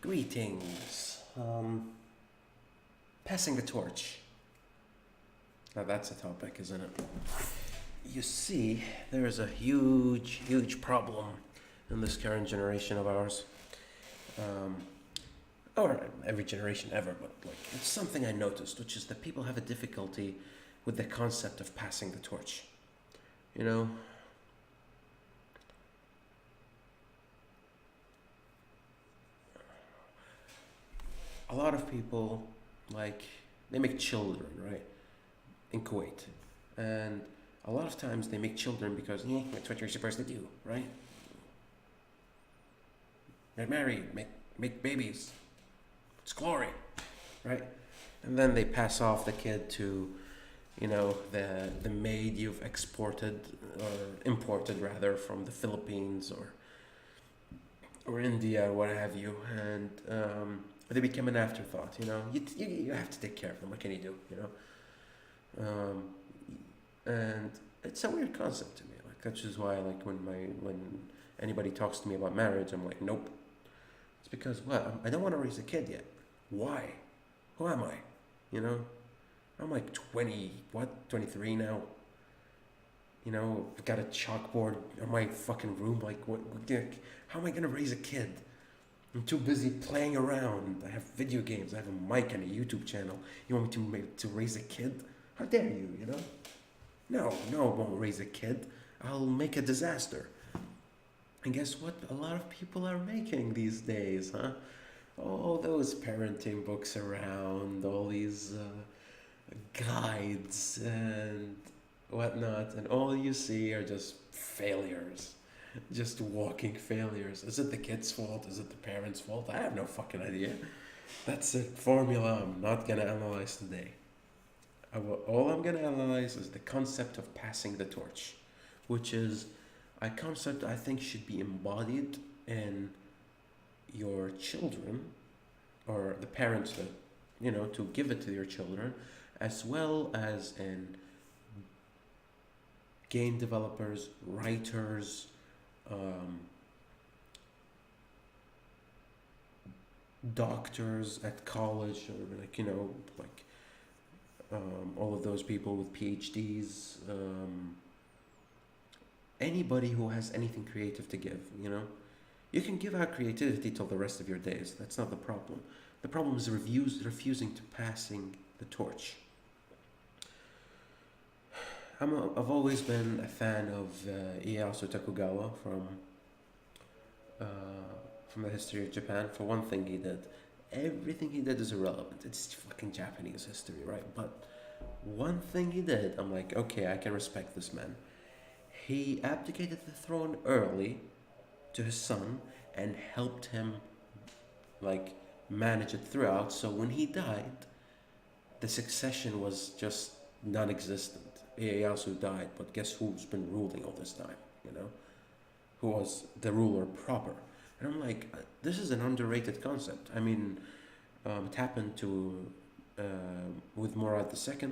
Greetings. Passing the torch. Now that's a topic, isn't it? You see, there is a huge problem in this current generation of ours. Um, or every generation ever, but like it's something I noticed, which is that people have a difficulty with the concept of passing the torch. You know, a lot of people like they make children, right? In Kuwait, and a lot of times they make children because that's what you're supposed to do, right? Get married, make babies. It's glory, right? And then they pass off the kid to, the maid you've exported or imported rather from the Philippines or India, what have you, and they become an afterthought. You have to take care of them. What can you do? And it's a weird concept to me. Like that's just why, like when anybody talks to me about marriage, I'm like, nope. It's because what? I don't want to raise a kid yet. Why? Who am I? I'm like 23 now. I've got a chalkboard in my fucking room. Like, what? How am I gonna raise a kid? I'm too busy playing around. I have video games. I have a mic and a YouTube channel. You want me to raise a kid? How dare you? No, I won't raise a kid. I'll make a disaster. And guess what? A lot of people are making these days, huh? All those parenting books around, all these guides and whatnot, and all you see are just failures. Just walking failures. Is it the kid's fault? Is it the parents' fault? I have no fucking idea. That's a formula I'm not gonna analyze today. All I'm gonna analyze is the concept of passing the torch, which is a concept I think should be embodied in your children or the parents that to give it to your children, as well as in game developers, writers, doctors at college, or all of those people with PhDs, anybody who has anything creative to give. You can give out creativity till the rest of your days. That's not the problem. The problem is refusing to passing the torch. I've always been a fan of Ieyasu Tokugawa from the history of Japan. For one thing, everything he did is irrelevant. It's fucking Japanese history, right? But one thing he did, I'm like, okay, I can respect this man. He abdicated the throne early to his son and helped him manage it throughout. So when he died, the succession was just non-existent. Ieyasu died, but guess who's been ruling all this time? Who was the ruler proper? And I'm like, this is an underrated concept. I mean, it happened to with Murad II,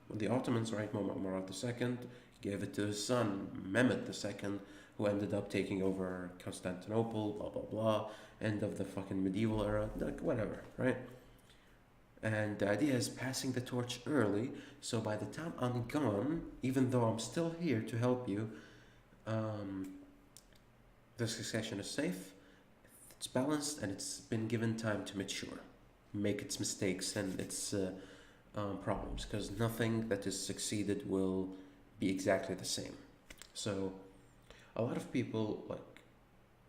with the Ottomans, right? Murad II gave it to his son Mehmed II, who ended up taking over Constantinople. Blah blah blah. End of the fucking medieval era. Whatever, right? And the idea is passing the torch early, so by the time I'm gone, even though I'm still here to help you, the succession is safe, it's balanced, and it's been given time to mature, make its mistakes and its problems, because nothing that is succeeded will be exactly the same. So a lot of people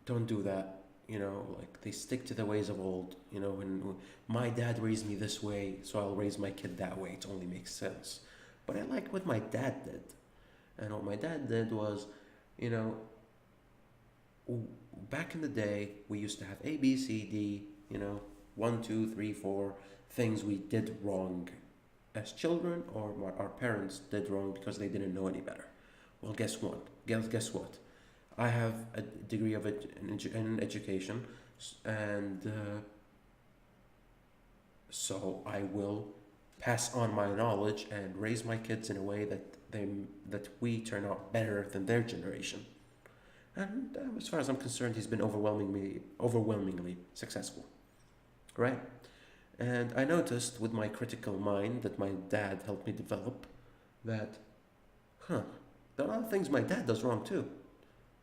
don't do that. They stick to the ways of old. When my dad raised me this way, so I'll raise my kid that way. It only makes sense. But I like what my dad did. And what my dad did was, back in the day, we used to have A, B, C, D, 1, 2, 3, 4 things we did wrong as children, or our parents did wrong because they didn't know any better. Well, guess what? Guess what? I have a degree of in education, and so I will pass on my knowledge and raise my kids in a way that we turn out better than their generation. And as far as I'm concerned, he's been overwhelmingly successful. right? And I noticed with my critical mind that my dad helped me develop that, huh, there are a lot of things my dad does wrong too.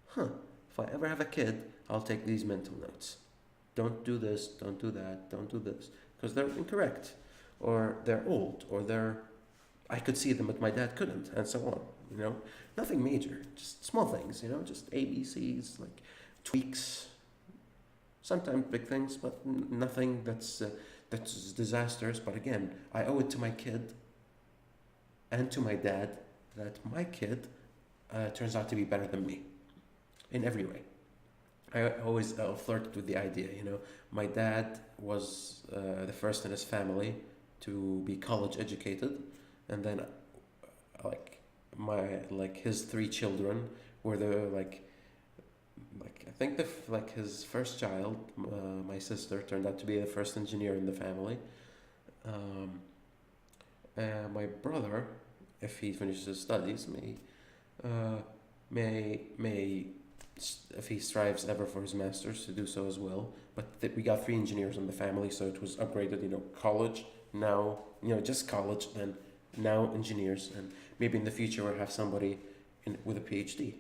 Huh, if I ever have a kid, I'll take these mental notes. Don't do this, don't do that, don't do this. Because they're incorrect, or they're old, or I could see them, but my dad couldn't, and so on. You know, nothing major, just small things. You know, just ABCs, like tweaks. Sometimes big things, but nothing that's disastrous. But again, I owe it to my kid and to my dad that my kid turns out to be better than me in every way. I always flirted with the idea. You know, my dad was the first in his family to be college educated, and then like his three children were the I think his first child, my sister, turned out to be the first engineer in the family. Um, my brother, if he finishes his studies, uh, may if he strives ever for his masters to do so as well. But we got three engineers in the family, so it was upgraded. You know, college now. You know, just college, then now engineers, and maybe in the future we'll have somebody with a PhD.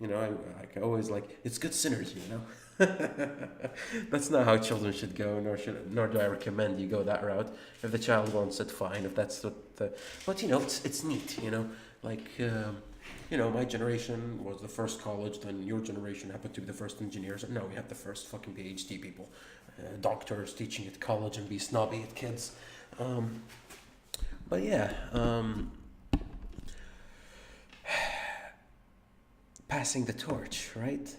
You know, I always it's good synergy. You know, that's not how children should go, nor do I recommend you go that route. If the child wants it, fine. If that's but you know, it's neat. You know, like you know, my generation was the first college, then your generation happened to be the first engineers, and now we have the first fucking PhD people, doctors teaching at college and be snobby at kids. Um, but yeah, passing the torch, right?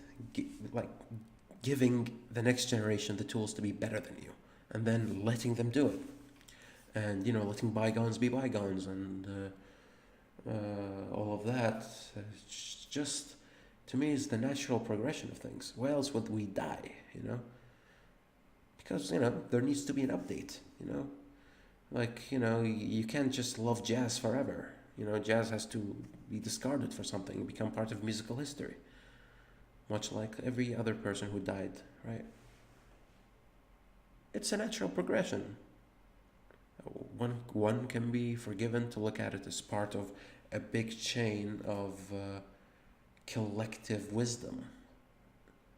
Giving the next generation the tools to be better than you, and then letting them do it, and you know, letting bygones be bygones, and all of that. Just to me is the natural progression of things. Why else would we die? You know, because you know there needs to be an update. You know, you know, you can't just love jazz forever. You know, jazz has to be discarded for something and become part of musical history, much like every other person who died, right? It's a natural progression. One can be forgiven to look at it as part of a big chain of collective wisdom,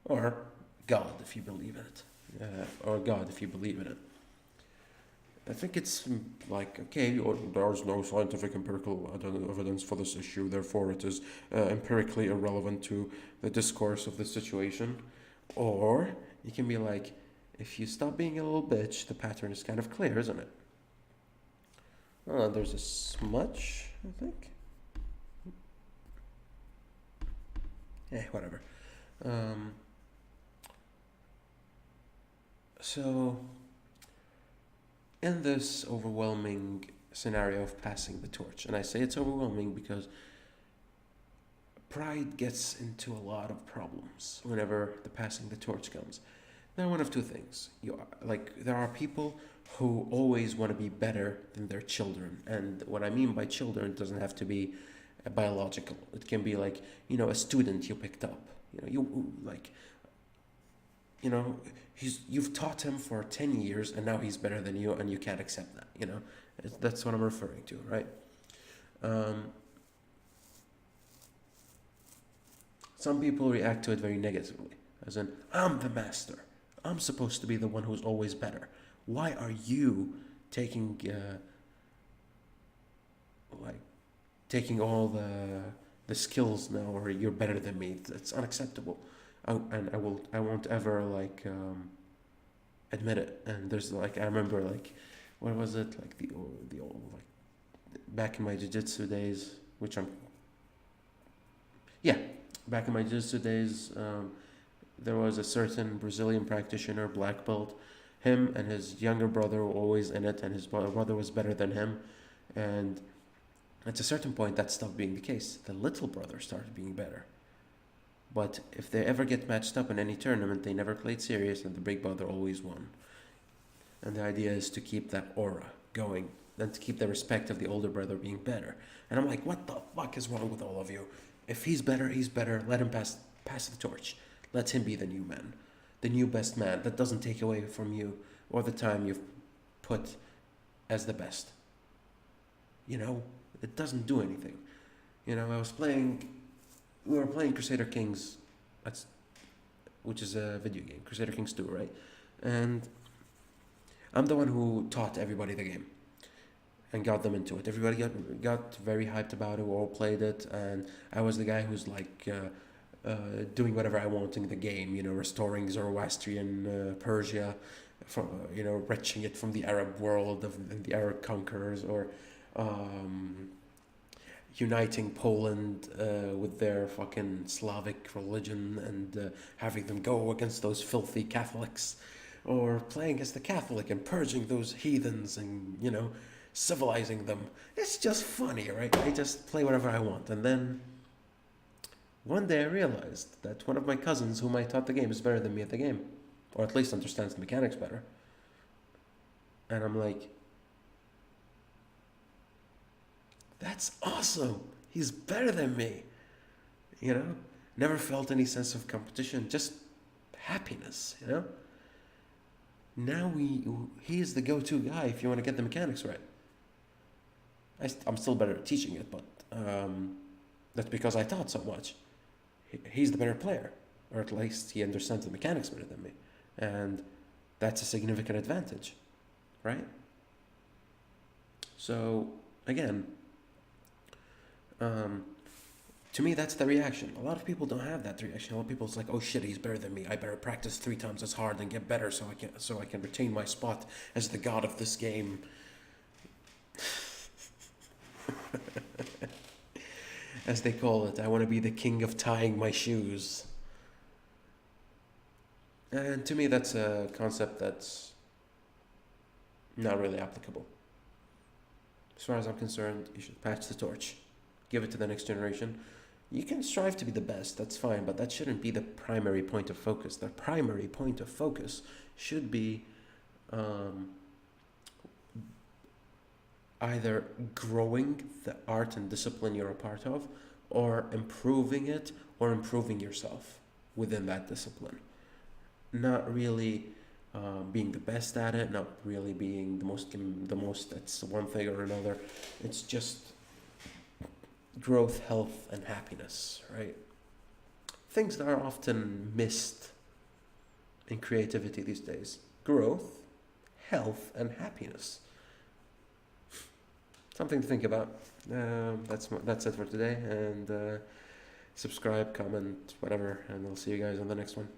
or God, if you believe in it, or God, if you believe in it. I think it's okay, there's no scientific empirical evidence for this issue, therefore it is empirically irrelevant to the discourse of the situation. Or you can be like, if you stop being a little bitch, the pattern is kind of clear, isn't it? Oh, there's a smudge, I think. Whatever. So, in this overwhelming scenario of passing the torch, and I say it's overwhelming because pride gets into a lot of problems whenever the passing the torch comes. Now, one of two things. There are people who always want to be better than their children, and what I mean by children doesn't have to be biological. It can be a student you picked up. You've taught him for 10 years, and now he's better than you, and you can't accept that. That's what I'm referring to, right? Some people react to it very negatively, as in, I'm the master. I'm supposed to be the one who's always better. Why are you taking all the skills now, or you're better than me? It's unacceptable. I won't ever admit it. And there's I remember what was it, the old back in my jiu-jitsu days, back in my jiu-jitsu days, there was a certain Brazilian practitioner, black belt. Him and his younger brother were always in it, and his brother was better than him. And at a certain point, that stopped being the case. The little brother started being better. But if they ever get matched up in any tournament, they never played serious, and the big brother always won. And the idea is to keep that aura going, then to keep the respect of the older brother being better. And I'm like, what the fuck is wrong with all of you? If he's better, he's better. Let him pass the torch. Let him be the new man. the new best man. That doesn't take away from you or the time you've put as the best. You know, it doesn't do anything. You know, we were playing Crusader Kings, that's which is a video game, Crusader Kings 2, right? And I'm the one who taught everybody the game and got them into it. Everybody got very hyped about it. We all played it, and I was the guy who's like doing whatever I want in the game. You know, restoring Zoroastrian Persia, from wrenching it from the Arab world of the Arab conquerors, or uniting Poland with their fucking Slavic religion and having them go against those filthy Catholics, or playing as the Catholic and purging those heathens and civilizing them. It's just funny, right? I just play whatever I want. And then one day I realized that one of my cousins, whom I taught the game, is better than me at the game, or at least understands the mechanics better. And I'm like, that's awesome. He's better than me. Never felt any sense of competition, just happiness, Now he is the go-to guy if you want to get the mechanics right. I'm still better at teaching it, but that's because I taught so much. He's the better player, or at least he understands the mechanics better than me, and that's a significant advantage, right? So again, to me, that's the reaction. A lot of people don't have that reaction. A lot of people's like, "Oh shit, he's better than me. I better practice 3 times as hard and get better so I can retain my spot as the god of this game." As they call it, I want to be the king of tying my shoes. And to me, that's a concept that's not really applicable. As far as I'm concerned, you should patch the torch, give it to the next generation. You can strive to be the best, that's fine, but that shouldn't be the primary point of focus. The primary point of focus should be either growing the art and discipline you're a part of, or improving it, or improving yourself within that discipline. Not really being the best at it, not really being the most that's one thing or another. It's just growth, health, and happiness, right? Things that are often missed in creativity these days. Growth, health, and happiness. Something to think about. That's it for today, and subscribe, comment, whatever, and I'll see you guys on the next one.